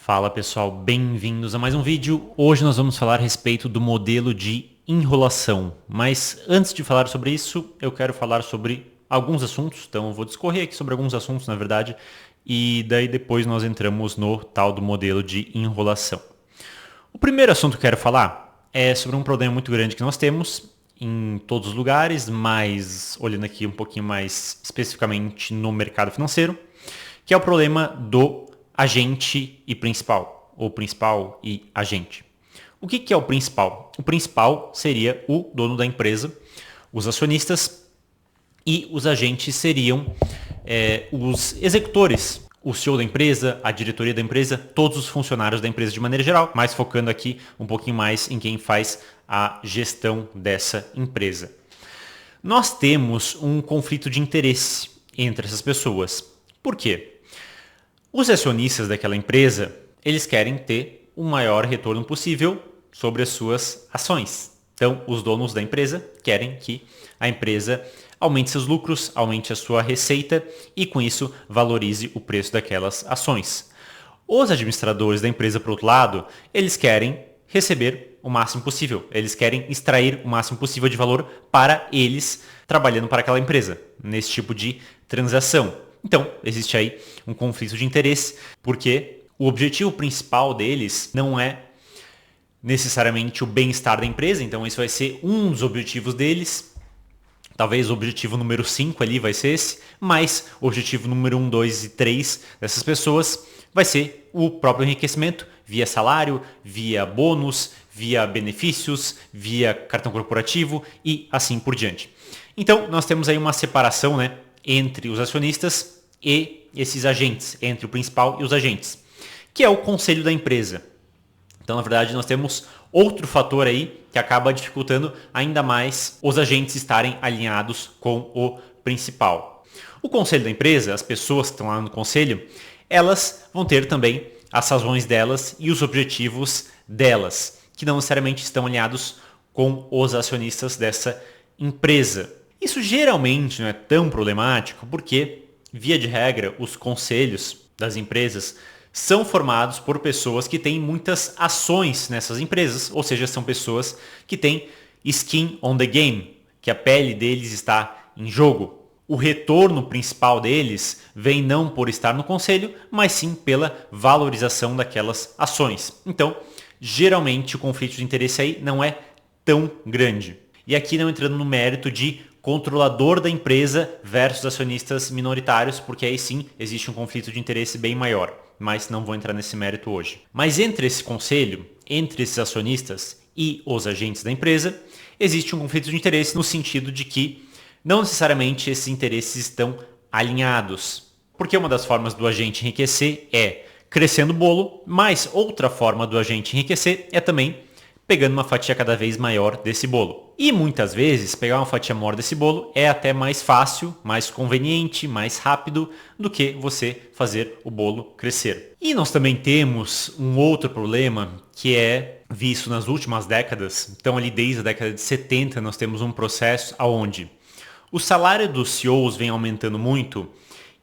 Fala pessoal, bem-vindos a mais um vídeo. Hoje nós vamos falar a respeito do modelo de enrolação. Mas antes de falar sobre isso, eu quero falar sobre alguns assuntos. Então eu vou discorrer aqui sobre alguns assuntos, na verdade, e daí depois nós entramos no tal do modelo de enrolação. O primeiro assunto que eu quero falar é sobre um problema muito grande que nós temos em todos os lugares, mas olhando aqui um pouquinho mais especificamente no mercado financeiro, que é o problema do agente e principal, ou principal e agente. O que é o principal? O principal seria o dono da empresa, os acionistas, e os agentes seriam os executores, o CEO da empresa, a diretoria da empresa, todos os funcionários da empresa de maneira geral, mas focando aqui um pouquinho mais em quem faz a gestão dessa empresa. Nós temos um conflito de interesse entre essas pessoas. Por quê? Os acionistas daquela empresa, eles querem ter o maior retorno possível sobre as suas ações. Então, os donos da empresa querem que a empresa aumente seus lucros, aumente a sua receita e, com isso, valorize o preço daquelas ações. Os administradores da empresa, por outro lado, eles querem receber o máximo possível. Eles querem extrair o máximo possível de valor para eles trabalhando para aquela empresa, nesse tipo de transação. Então, existe aí um conflito de interesse, porque o objetivo principal deles não é necessariamente o bem-estar da empresa, então esse vai ser um dos objetivos deles. Talvez o objetivo número 5 ali vai ser esse, mas o objetivo número 1, 2 e 3 dessas pessoas vai ser o próprio enriquecimento via salário, via bônus, via benefícios, via cartão corporativo e assim por diante. Então, nós temos aí uma separação, entre os acionistas e esses agentes, entre o principal e os agentes, que é o conselho da empresa. Então, na verdade, nós temos outro fator aí que acaba dificultando ainda mais os agentes estarem alinhados com o principal. O conselho da empresa, as pessoas que estão lá no conselho, elas vão ter também as razões delas e os objetivos delas, que não necessariamente estão alinhados com os acionistas dessa empresa. Isso geralmente não é tão problemático porque, via de regra, os conselhos das empresas são formados por pessoas que têm muitas ações nessas empresas, ou seja, são pessoas que têm skin on the game, que a pele deles está em jogo. O retorno principal deles vem não por estar no conselho, mas sim pela valorização daquelas ações. Então, geralmente o conflito de interesse aí não é tão grande. E aqui não entrando no mérito de controlador da empresa versus acionistas minoritários, porque aí sim existe um conflito de interesse bem maior, mas não vou entrar nesse mérito hoje. Mas entre esse conselho, entre esses acionistas e os agentes da empresa, existe um conflito de interesse no sentido de que não necessariamente esses interesses estão alinhados. Porque uma das formas do agente enriquecer é crescendo o bolo, mas outra forma do agente enriquecer é também pegando uma fatia cada vez maior desse bolo. E muitas vezes pegar uma fatia maior desse bolo é até mais fácil, mais conveniente, mais rápido do que você fazer o bolo crescer. E nós também temos um outro problema que é visto nas últimas décadas. Então ali desde a década de 70 nós temos um processo onde o salário dos CEOs vem aumentando muito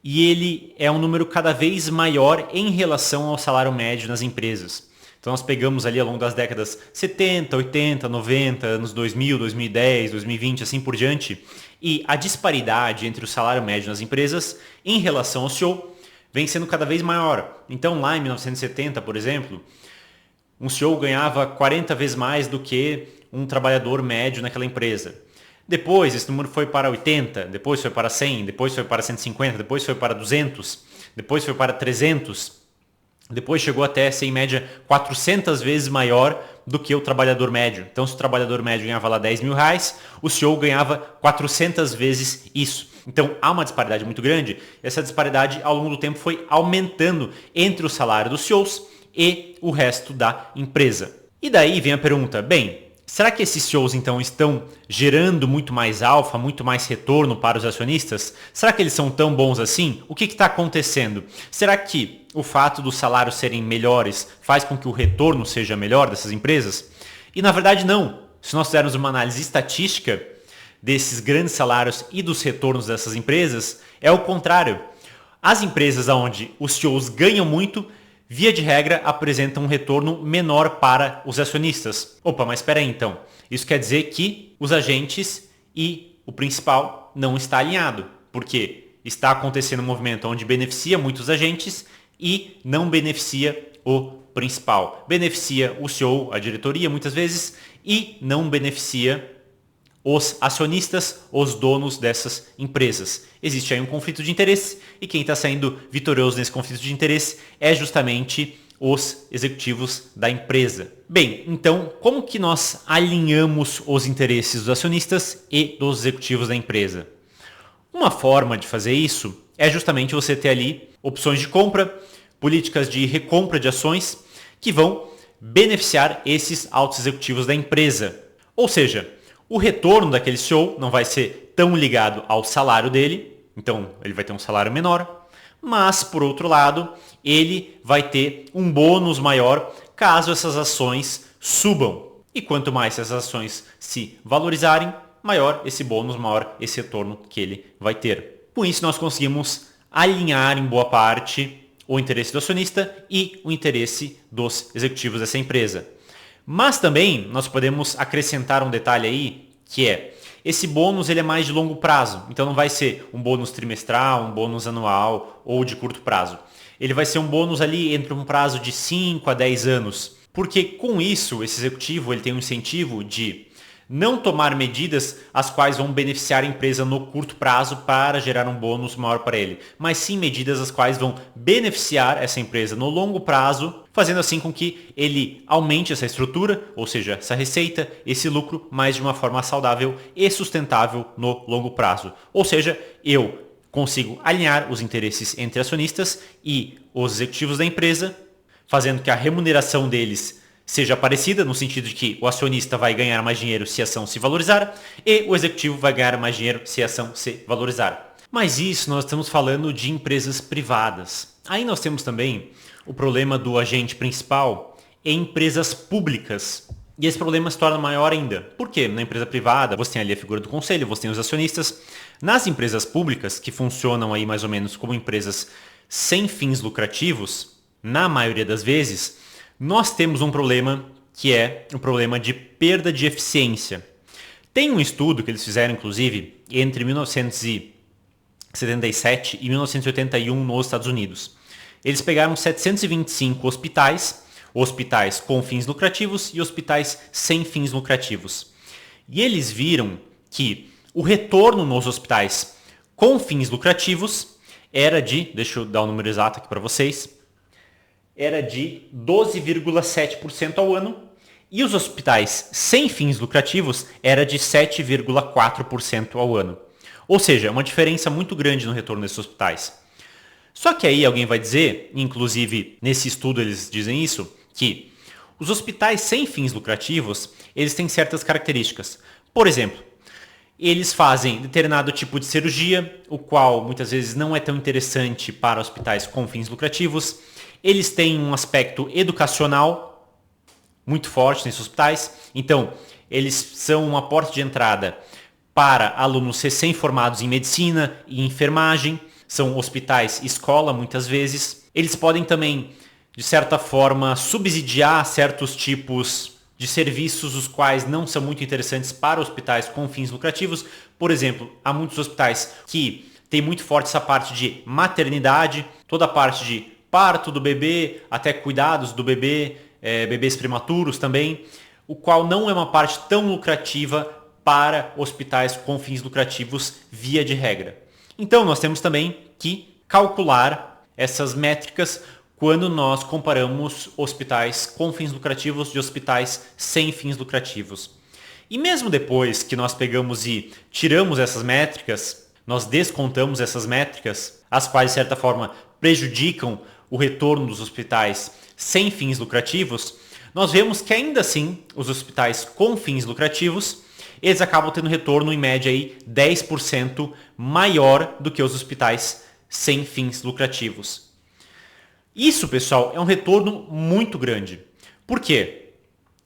e ele é um número cada vez maior em relação ao salário médio nas empresas. Então nós pegamos ali ao longo das décadas 70, 80, 90, anos 2000, 2010, 2020, assim por diante, e a disparidade entre o salário médio nas empresas em relação ao CEO vem sendo cada vez maior. Então lá em 1970, por exemplo, um CEO ganhava 40 vezes mais do que um trabalhador médio naquela empresa. Depois esse número foi para 80, depois foi para 100, depois foi para 150, depois foi para 200, depois foi para 300. Depois chegou até ser em média 400 vezes maior do que o trabalhador médio. Então se o trabalhador médio ganhava lá 10 mil reais, o CEO ganhava 400 vezes isso. Então há uma disparidade muito grande. Essa disparidade ao longo do tempo foi aumentando entre o salário dos CEOs e o resto da empresa. E daí vem a pergunta, bem, será que esses CEOs então estão gerando muito mais alfa, muito mais retorno para os acionistas? Será que eles são tão bons assim? O que está acontecendo? Será que o fato dos salários serem melhores faz com que o retorno seja melhor dessas empresas? E na verdade não. Se nós fizermos uma análise estatística desses grandes salários e dos retornos dessas empresas, é o contrário. As empresas onde os CEOs ganham muito via de regra, apresentam um retorno menor para os acionistas. Opa, mas espera aí então. Isso quer dizer que os agentes e o principal não está alinhado, porque está acontecendo um movimento onde beneficia muitos agentes e não beneficia o principal. Beneficia o CEO, a diretoria muitas vezes, e não beneficia os acionistas, os donos dessas empresas. Existe aí um conflito de interesse e quem está saindo vitorioso nesse conflito de interesse é justamente os executivos da empresa. Bem, então como que nós alinhamos os interesses dos acionistas e dos executivos da empresa? Uma forma de fazer isso é justamente você ter ali opções de compra, políticas de recompra de ações que vão beneficiar esses altos executivos da empresa. Ou seja, o retorno daquele CEO não vai ser tão ligado ao salário dele, então ele vai ter um salário menor, mas por outro lado, ele vai ter um bônus maior caso essas ações subam. E quanto mais essas ações se valorizarem, maior esse bônus, maior esse retorno que ele vai ter. Com isso nós conseguimos alinhar em boa parte o interesse do acionista e o interesse dos executivos dessa empresa. Mas também nós podemos acrescentar um detalhe aí, que é, esse bônus ele é mais de longo prazo, então não vai ser um bônus trimestral, um bônus anual ou de curto prazo. Ele vai ser um bônus ali entre um prazo de 5 a 10 anos, porque com isso esse executivo ele tem um incentivo de não tomar medidas as quais vão beneficiar a empresa no curto prazo para gerar um bônus maior para ele, mas sim medidas as quais vão beneficiar essa empresa no longo prazo, fazendo assim com que ele aumente essa estrutura, ou seja, essa receita, esse lucro, mas de uma forma saudável e sustentável no longo prazo. Ou seja, eu consigo alinhar os interesses entre acionistas e os executivos da empresa, fazendo que a remuneração deles seja parecida, no sentido de que o acionista vai ganhar mais dinheiro se a ação se valorizar e o executivo vai ganhar mais dinheiro se a ação se valorizar. Mas isso nós estamos falando de empresas privadas. Aí nós temos também o problema do agente principal em empresas públicas. E esse problema se torna maior ainda. Por quê? Na empresa privada você tem ali a figura do conselho, você tem os acionistas. Nas empresas públicas, que funcionam aí mais ou menos como empresas sem fins lucrativos, na maioria das vezes, nós temos um problema que é o problema de perda de eficiência. Tem um estudo que eles fizeram, inclusive, entre 1977 e 1981 nos Estados Unidos. Eles pegaram 725 hospitais com fins lucrativos e hospitais sem fins lucrativos. E eles viram que o retorno nos hospitais com fins lucrativos era de, deixa eu dar o número exato aqui para vocês, era de 12,7% ao ano e os hospitais sem fins lucrativos era de 7,4% ao ano. Ou seja, uma diferença muito grande no retorno desses hospitais. Só que aí alguém vai dizer, inclusive nesse estudo eles dizem isso, que os hospitais sem fins lucrativos, eles têm certas características. Por exemplo, eles fazem determinado tipo de cirurgia, o qual muitas vezes não é tão interessante para hospitais com fins lucrativos. Eles têm um aspecto educacional muito forte nesses hospitais. Então, eles são uma porta de entrada para alunos recém-formados em medicina e enfermagem. São hospitais escola, muitas vezes. Eles podem também, de certa forma, subsidiar certos tipos de serviços, os quais não são muito interessantes para hospitais com fins lucrativos. Por exemplo, há muitos hospitais que têm muito forte essa parte de maternidade, toda a parte de parto do bebê, até cuidados do bebê, bebês prematuros também, o qual não é uma parte tão lucrativa para hospitais com fins lucrativos via de regra. Então nós temos também que calcular essas métricas quando nós comparamos hospitais com fins lucrativos de hospitais sem fins lucrativos. E mesmo depois que nós pegamos e tiramos essas métricas, nós descontamos essas métricas, as quais de certa forma prejudicam o retorno dos hospitais sem fins lucrativos, nós vemos que ainda assim os hospitais com fins lucrativos, eles acabam tendo retorno em média aí 10% maior do que os hospitais sem fins lucrativos. Isso, pessoal, é um retorno muito grande. Por quê?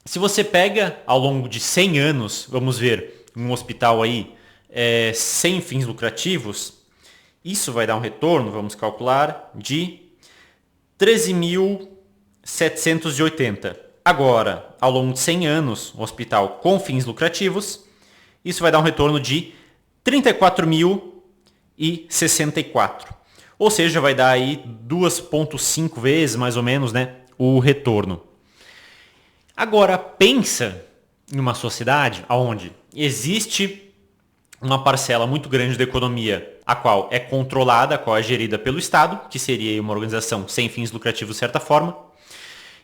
Se você pega ao longo de 100 anos, vamos ver, um hospital aí sem fins lucrativos, isso vai dar um retorno, vamos calcular, de 13 mil 780. Agora, ao longo de 100 anos, o hospital com fins lucrativos, isso vai dar um retorno de 34.064. Ou seja, vai dar aí 2,5 vezes, mais ou menos, né, o retorno. Agora, pensa em uma sociedade onde existe uma parcela muito grande da economia, a qual é controlada, a qual é gerida pelo Estado, que seria uma organização sem fins lucrativos de certa forma,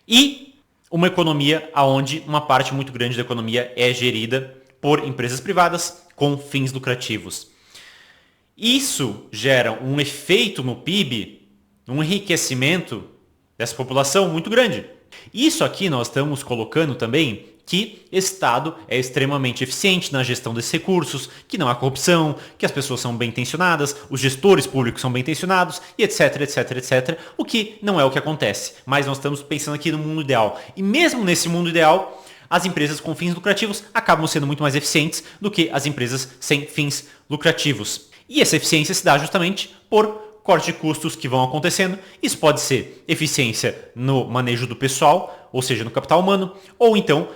e uma economia onde uma parte muito grande da economia é gerida por empresas privadas com fins lucrativos. Isso gera um efeito no PIB, um enriquecimento dessa população muito grande. Isso aqui nós estamos colocando também que o Estado é extremamente eficiente na gestão desses recursos, que não há corrupção, que as pessoas são bem intencionadas, os gestores públicos são bem intencionados, e etc, etc, etc. O que não é o que acontece. Mas nós estamos pensando aqui no mundo ideal. E mesmo nesse mundo ideal, as empresas com fins lucrativos acabam sendo muito mais eficientes do que as empresas sem fins lucrativos. E essa eficiência se dá justamente por corte de custos que vão acontecendo. Isso pode ser eficiência no manejo do pessoal, ou seja, no capital humano, ou então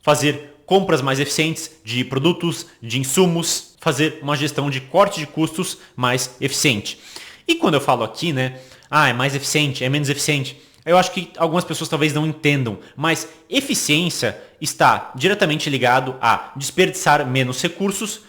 fazer compras mais eficientes de produtos, de insumos, fazer uma gestão de corte de custos mais eficiente. E quando eu falo aqui, né, é mais eficiente, é menos eficiente, eu acho que algumas pessoas talvez não entendam, mas eficiência está diretamente ligado a desperdiçar menos recursos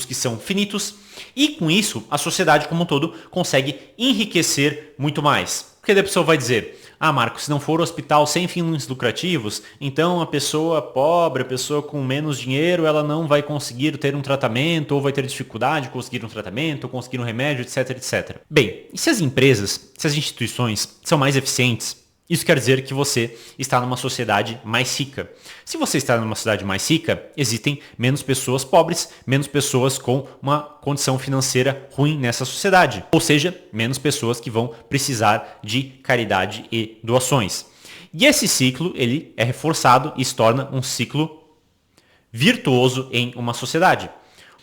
que são finitos, e com isso a sociedade como um todo consegue enriquecer muito mais. Porque daí a pessoa vai dizer, Marco, se não for hospital sem fins lucrativos, então a pessoa pobre, a pessoa com menos dinheiro, ela não vai conseguir ter um tratamento, ou vai ter dificuldade de conseguir um tratamento, ou conseguir um remédio, etc, etc. Bem, e se as empresas, se as instituições são mais eficientes, isso quer dizer que você está numa sociedade mais rica. Se você está numa sociedade mais rica, existem menos pessoas pobres, menos pessoas com uma condição financeira ruim nessa sociedade. Ou seja, menos pessoas que vão precisar de caridade e doações. E esse ciclo, ele é reforçado e se torna um ciclo virtuoso em uma sociedade.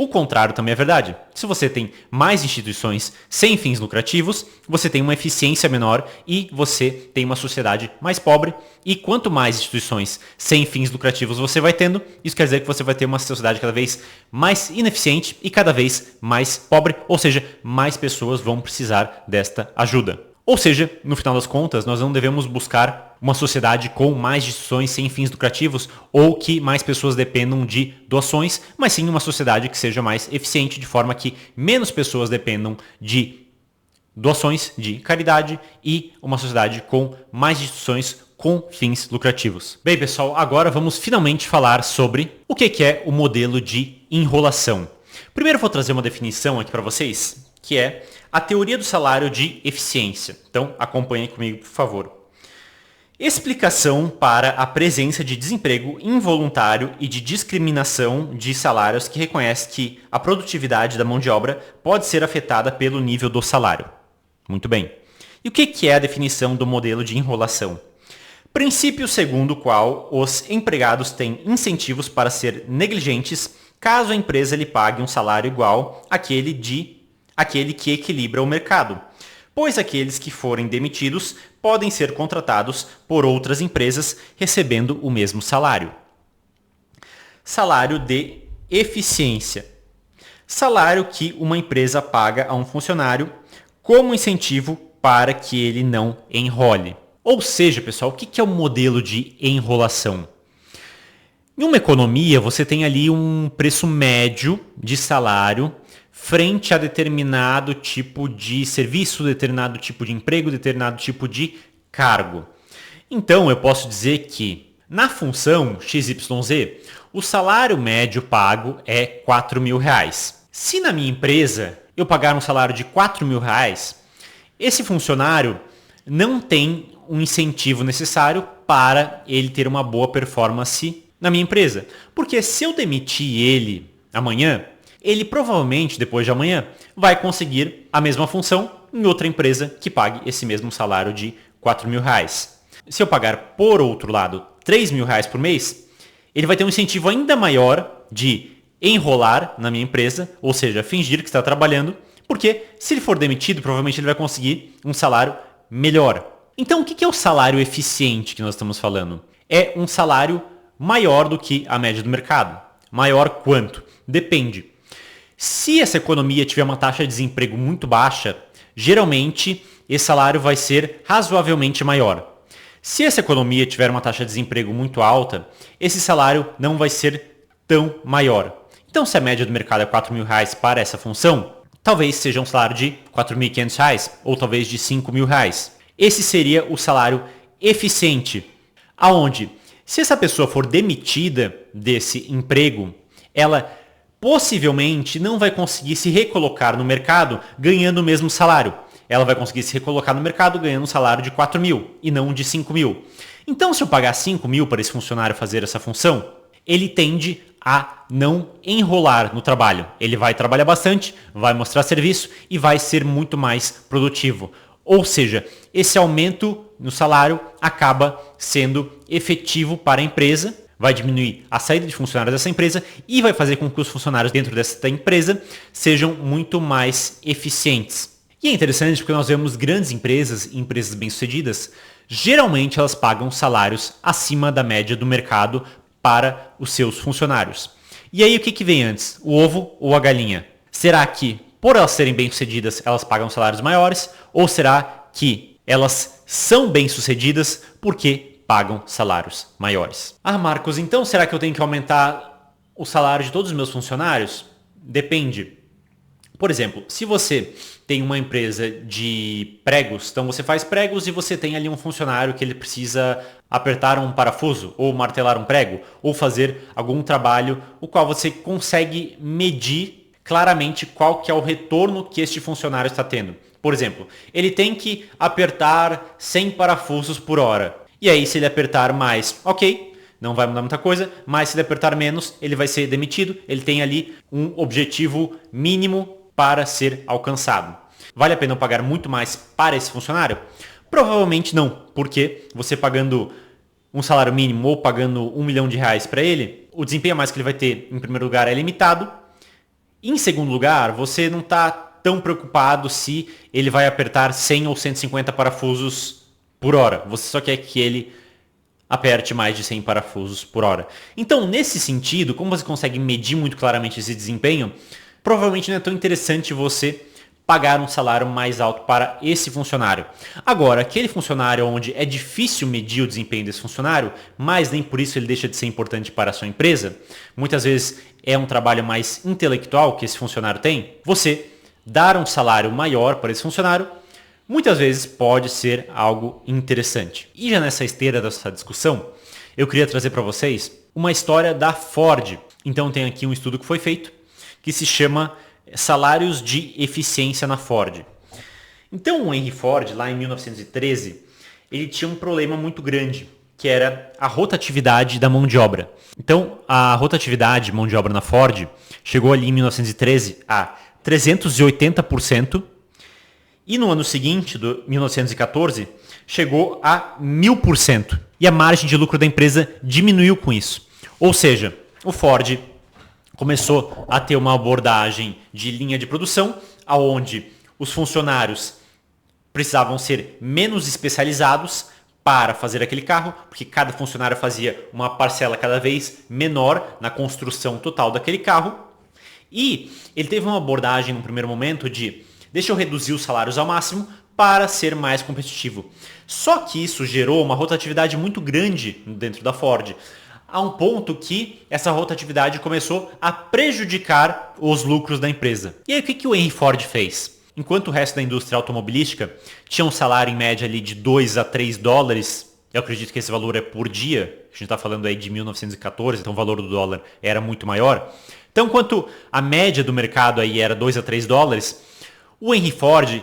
O contrário também é verdade. Se você tem mais instituições sem fins lucrativos, você tem uma eficiência menor e você tem uma sociedade mais pobre. E quanto mais instituições sem fins lucrativos você vai tendo, isso quer dizer que você vai ter uma sociedade cada vez mais ineficiente e cada vez mais pobre, ou seja, mais pessoas vão precisar desta ajuda. Ou seja, no final das contas, nós não devemos buscar uma sociedade com mais instituições sem fins lucrativos ou que mais pessoas dependam de doações, mas sim uma sociedade que seja mais eficiente, de forma que menos pessoas dependam de doações, de caridade, e uma sociedade com mais instituições com fins lucrativos. Bem, pessoal, agora vamos finalmente falar sobre o que é o modelo de enrolação. Primeiro vou trazer uma definição aqui para vocês, que é a teoria do salário de eficiência. Então, acompanhe comigo, por favor. Explicação para a presença de desemprego involuntário e de discriminação de salários que reconhece que a produtividade da mão de obra pode ser afetada pelo nível do salário. Muito bem. E o que é a definição do modelo de enrolação? Princípio segundo o qual os empregados têm incentivos para ser negligentes caso a empresa lhe pague um salário igual àquele que equilibra o mercado, pois aqueles que forem demitidos podem ser contratados por outras empresas recebendo o mesmo salário. Salário de eficiência. Salário que uma empresa paga a um funcionário como incentivo para que ele não enrole. Ou seja, pessoal, o que é o modelo de enrolação? Em uma economia, você tem ali um preço médio de salário frente a determinado tipo de serviço, determinado tipo de emprego, determinado tipo de cargo. Então, eu posso dizer que na função XYZ, o salário médio pago é R$4.000. Se na minha empresa eu pagar um salário de R$4.000, esse funcionário não tem um incentivo necessário para ele ter uma boa performance na minha empresa. Porque se eu demitir ele amanhã, ele provavelmente, depois de amanhã, vai conseguir a mesma função em outra empresa que pague esse mesmo salário de R$4.000. Se eu pagar, por outro lado, R$3.000 por mês, ele vai ter um incentivo ainda maior de enrolar na minha empresa, ou seja, fingir que está trabalhando, porque se ele for demitido, provavelmente ele vai conseguir um salário melhor. Então, o que é o salário eficiente que nós estamos falando? É um salário maior do que a média do mercado. Maior quanto? Depende. Se essa economia tiver uma taxa de desemprego muito baixa, geralmente esse salário vai ser razoavelmente maior. Se essa economia tiver uma taxa de desemprego muito alta, esse salário não vai ser tão maior. Então, se a média do mercado é R$4.000 para essa função, talvez seja um salário de R$4.500 ou talvez de R$5.000. Esse seria o salário eficiente, aonde, se essa pessoa for demitida desse emprego, ela possivelmente não vai conseguir se recolocar no mercado ganhando o mesmo salário. Ela vai conseguir se recolocar no mercado ganhando um salário de 4 mil e não de 5 mil. Então, se eu pagar 5 mil para esse funcionário fazer essa função, ele tende a não enrolar no trabalho. Ele vai trabalhar bastante, vai mostrar serviço e vai ser muito mais produtivo. Ou seja, esse aumento no salário acaba sendo efetivo para a empresa, vai diminuir a saída de funcionários dessa empresa e vai fazer com que os funcionários dentro dessa empresa sejam muito mais eficientes. E é interessante porque nós vemos grandes empresas e empresas bem-sucedidas, geralmente elas pagam salários acima da média do mercado para os seus funcionários. E aí o que vem antes, o ovo ou a galinha? Será que por elas serem bem-sucedidas elas pagam salários maiores ou será que elas são bem-sucedidas porque pagam salários maiores? Ah, Marcos, então será que eu tenho que aumentar o salário de todos os meus funcionários? Depende. Por exemplo, se você tem uma empresa de pregos, então você faz pregos e você tem ali um funcionário que ele precisa apertar um parafuso, ou martelar um prego, ou fazer algum trabalho, o qual você consegue medir claramente qual que é o retorno que este funcionário está tendo. Por exemplo, ele tem que apertar 100 parafusos por hora. E aí, se ele apertar mais, ok, não vai mudar muita coisa, mas se ele apertar menos, ele vai ser demitido. Ele tem ali um objetivo mínimo para ser alcançado. Vale a pena pagar muito mais para esse funcionário? Provavelmente não, porque você pagando um salário mínimo ou pagando R$1 milhão para ele, o desempenho a mais que ele vai ter, em primeiro lugar, é limitado. Em segundo lugar, você não está tão preocupado se ele vai apertar 100 ou 150 parafusos por hora. Você só quer que ele aperte mais de 100 parafusos por hora. Então, nesse sentido, como você consegue medir muito claramente esse desempenho, provavelmente não é tão interessante você pagar um salário mais alto para esse funcionário. Agora, aquele funcionário onde é difícil medir o desempenho desse funcionário, mas nem por isso ele deixa de ser importante para a sua empresa, muitas vezes é um trabalho mais intelectual que esse funcionário tem, você dar um salário maior para esse funcionário, muitas vezes pode ser algo interessante. E já nessa esteira dessa discussão, eu queria trazer para vocês uma história da Ford. Então tem aqui um estudo que foi feito, que se chama Salários de Eficiência na Ford. Então o Henry Ford, lá em 1913, ele tinha um problema muito grande, que era a rotatividade da mão de obra. Então a rotatividade de mão de obra na Ford chegou ali em 1913 a 380%, e no ano seguinte, do 1914, chegou a 1000%. E a margem de lucro da empresa diminuiu com isso. Ou seja, o Ford começou a ter uma abordagem de linha de produção, onde os funcionários precisavam ser menos especializados para fazer aquele carro, porque cada funcionário fazia uma parcela cada vez menor na construção total daquele carro. E ele teve uma abordagem no primeiro momento de deixa eu reduzir os salários ao máximo para ser mais competitivo. Só que isso gerou uma rotatividade muito grande dentro da Ford, a um ponto que essa rotatividade começou a prejudicar os lucros da empresa. E aí o que o Henry Ford fez? Enquanto o resto da indústria automobilística tinha um salário em média ali de 2 a 3 dólares, eu acredito que esse valor é por dia, a gente está falando aí de 1914, então o valor do dólar era muito maior. Então, enquanto a média do mercado aí era 2 a 3 dólares, o Henry Ford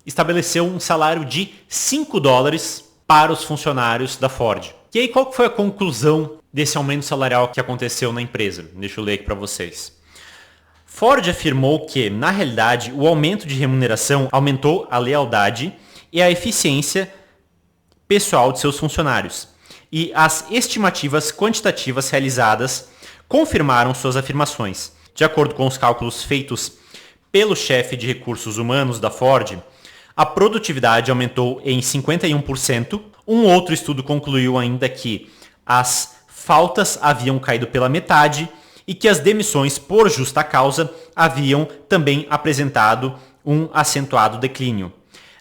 estabeleceu um salário de 5 dólares para os funcionários da Ford. E aí qual foi a conclusão desse aumento salarial que aconteceu na empresa? Deixa eu ler aqui para vocês. Ford afirmou que, na realidade, o aumento de remuneração aumentou a lealdade e a eficiência pessoal de seus funcionários. E as estimativas quantitativas realizadas confirmaram suas afirmações. De acordo com os cálculos feitos pelo chefe de recursos humanos da Ford, A produtividade aumentou em 51%. Um outro estudo concluiu ainda que as faltas haviam caído pela metade e que as demissões por justa causa haviam também apresentado um acentuado declínio.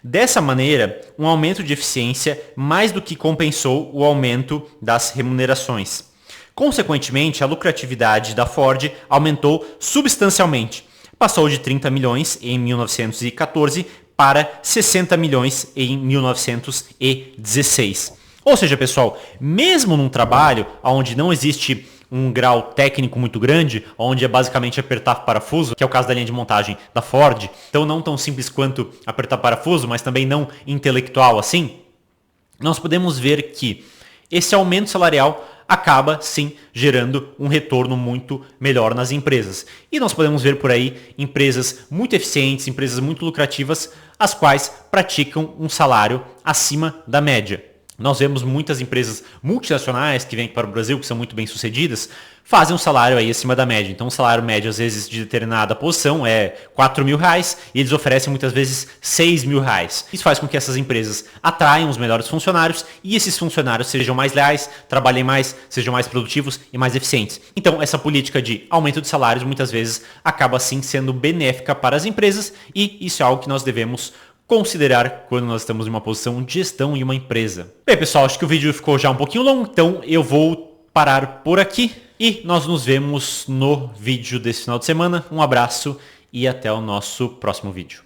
Dessa maneira, um aumento de eficiência mais do que compensou o aumento das remunerações. Consequentemente, a lucratividade da Ford aumentou substancialmente. Passou de 30 milhões em 1914 para 60 milhões em 1916. Ou seja, pessoal, mesmo num trabalho onde não existe um grau técnico muito grande, onde é basicamente apertar parafuso, que é o caso da linha de montagem da Ford, então não tão simples quanto apertar parafuso, mas também não intelectual assim, nós podemos ver que esse aumento salarial acaba sim gerando um retorno muito melhor nas empresas. E nós podemos ver por aí empresas muito eficientes, empresas muito lucrativas, as quais praticam um salário acima da média. Nós vemos muitas empresas multinacionais que vêm para o Brasil, que são muito bem sucedidas, fazem um salário aí acima da média. Então, o salário médio, às vezes, de determinada posição é R$ 4.000 e eles oferecem muitas vezes R$ 6.000. Isso faz com que essas empresas atraiam os melhores funcionários e esses funcionários sejam mais leais, trabalhem mais, sejam mais produtivos e mais eficientes. Então, essa política de aumento de salários muitas vezes acaba sim sendo benéfica para as empresas e isso é algo que nós devemos considerar quando nós estamos em uma posição de gestão em uma empresa. Bem, pessoal, acho que o vídeo ficou já um pouquinho longo, então eu vou parar por aqui e nós nos vemos no vídeo desse final de semana. Um abraço e até o nosso próximo vídeo.